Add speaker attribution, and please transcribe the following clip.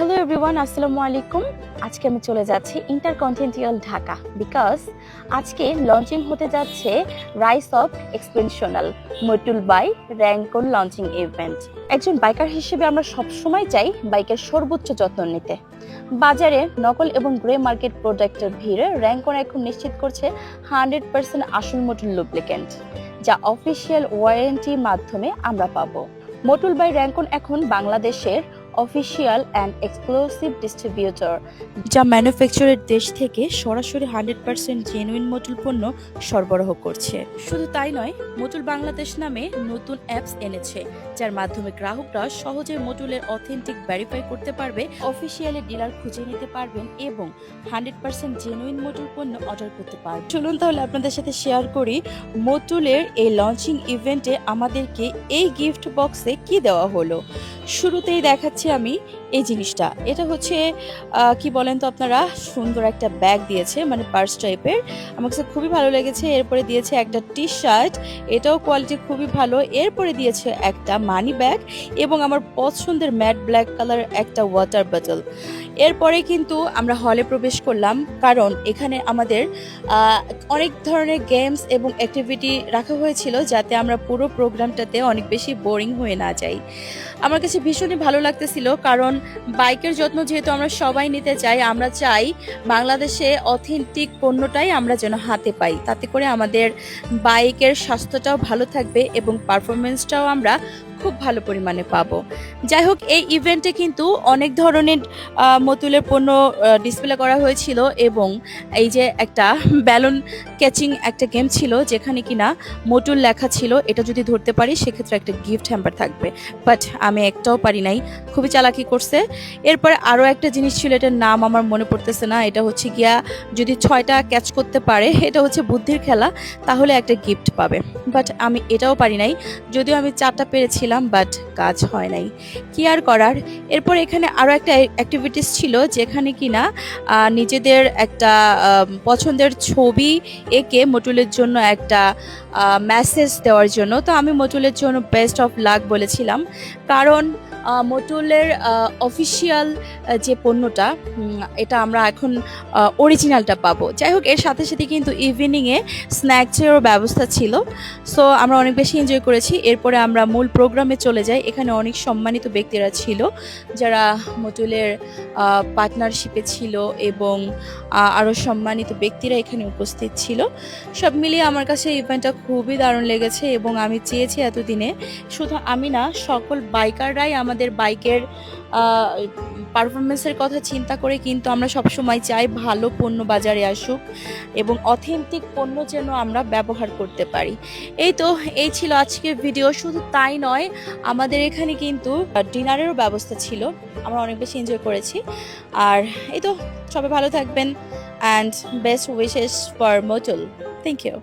Speaker 1: Hello everyone, আসসালামু আলাইকুম। আজকে আমি চলে যাচ্ছি ইন্টারকন্টিনেন্টাল ঢাকা বিকজ আজকে লঞ্চিং হতে যাচ্ছে rise of exceptional Motul by Rancon launching event. একজন বাইকার হিসেবে আমরা সবসময় চাই বাইকের সর্বোচ্চ যত্ন নিতে। বাজারে নকল এবং গ্রে মার্কেট প্রোডাক্টের ভিড়ে র্যাঙ্কন এখন নিশ্চিত করছে 100% আসল মটুল লুব্রিক্যান্ট, যা অফিসিয়াল ওয়ারেন্টির মাধ্যমে আমরা পাবো। মটুল বাই র্যাঙ্কন এখন বাংলাদেশের অফিসিয়াল অ্যান্ড এক্সক্লুসিভ ডিস্ট্রিবিউটর, যা ম্যানুফ্যাকচারের দেশ থেকে সরাসরি 100% জেনুইন মটুল পণ্য সরবরাহ করছে। শুধু তাই নয়, মটুল বাংলাদেশ নামে নতুন অ্যাপস এনেছে, যার মাধ্যমে গ্রাহকরা সহজে মটুলের অথেন্টিক ভেরিফাই করতে পারবে, অফিসিয়ালি ডিলার খুঁজে নিতে পারবেন এবং 100% জেনুইন মটুল পণ্য অর্ডার করতে পারবেন। চলুন তাহলে আপনাদের সাথে শেয়ার করি মটুলের এই লঞ্চিং ইভেন্টে আমাদেরকে এই গিফট বক্সে কি দেওয়া হলো। শুরুতেই দেখাচ্ছি আমি এই জিনিসটা। এটা হচ্ছে কি বলেন তো আপনারা, সুন্দর একটা ব্যাগ দিয়েছে, মানে পার্স টাইপের। আমার কাছে খুবই ভালো লেগেছে। এরপরে দিয়েছে একটা টি শার্ট, এটাও কোয়ালিটি খুবই ভালো। এরপরে দিয়েছে একটা মানি ব্যাগ এবং আমার পছন্দের ম্যাট ব্ল্যাক কালার একটা ওয়াটার বোতল। এরপরে কিন্তু আমরা হলে প্রবেশ করলাম, কারণ এখানে আমাদের অনেক ধরনের গেমস এবং অ্যাক্টিভিটি রাখা হয়েছিল, যাতে আমরা পুরো প্রোগ্রামটাতে অনেক বেশি বোরিং হয়ে না যাই। আমার কাছে ভীষণই ভালো লাগতেছিল, কারণ বাইকের যত্ন যেহেতু আমরা সবাই নিতে চাই, আমরা চাই বাংলাদেশে অথেন্টিক পণ্যটাই আমরা যেন হাতে পাই। তাতে করে আমাদের বাইকের স্বাস্থ্যটাও ভালো থাকবে এবং পারফরমেন্সটাও আমরা খুব ভালো পরিমাণে পাবো। যাই হোক, এই ইভেন্টে কিন্তু অনেক ধরনের মতুলের পণ্য ডিসপ্লে করা হয়েছিল এবং এই যে একটা ব্যালুন ক্যাচিং একটা গেম ছিল, যেখানে কিনা মটুল লেখা ছিল। এটা যদি ধরতে পারি সেক্ষেত্রে একটা গিফট হ্যাম্পার থাকবে, বাট আমি একটাও পারি নাই, খুবই চালাকি করছে। এরপরে আরও একটা জিনিস ছিল, এটার নাম আমার মনে পড়তেছে না। এটা হচ্ছে গিয়া যদি 6টা ক্যাচ করতে পারে, এটা হচ্ছে বুদ্ধির খেলা, তাহলে একটা গিফট পাবে, বাট আমি এটাও পারি নাই। যদিও আমি 4টা পেরেছিলাম, বাট কাজ হয় নাই, কি আর করার। এরপর এখানে আরও একটা অ্যাক্টিভিটিস ছিল, যেখানে কিনা নিজেদের একটা পছন্দের ছবি এঁকে মটুলের জন্য একটা মেসেজ দেওয়ার জন্য। তো আমি মটুলের জন্য বেস্ট অফ লাক বলেছিলাম, কারণ মটুলের অফিসিয়াল যে পণ্যটা, এটা আমরা এখন অরিজিনালটা পাবো। যাই হোক, এর সাথে সাথে কিন্তু ইভিনিংয়ে স্ন্যাক্সেরও ব্যবস্থা ছিল, সো আমরা অনেক বেশি এনজয় করেছি। এরপরে আমরা মূল প্রোগ্রামে চলে যাই। এখানে অনেক সম্মানিত ব্যক্তিরা ছিল, যারা মটুলের পার্টনারশিপে ছিল এবং আরও সম্মানিত ব্যক্তিরা এখানে উপস্থিত ছিল। সব মিলিয়ে আমার কাছে ইভেন্টটা খুবই দারুণ লেগেছে এবং আমি চেয়েছি এতদিনে, শুধু আমি না, সকল বাইকাররাই আমাদের বাইকের পারফরমেন্সের কথা চিন্তা করে কিন্তু আমরা সবসময় চাই ভালো পণ্য বাজারে আসুক এবং অথেন্টিক পণ্য যেন আমরা ব্যবহার করতে পারি। এই ছিল আজকের ভিডিও। শুধু তাই নয়, আমাদের এখানে কিন্তু ডিনারেরও ব্যবস্থা ছিল, আমরা অনেক বেশি এনজয় করেছি। আর সবাই ভালো থাকবেন, and best wishes for Motul. Thank you.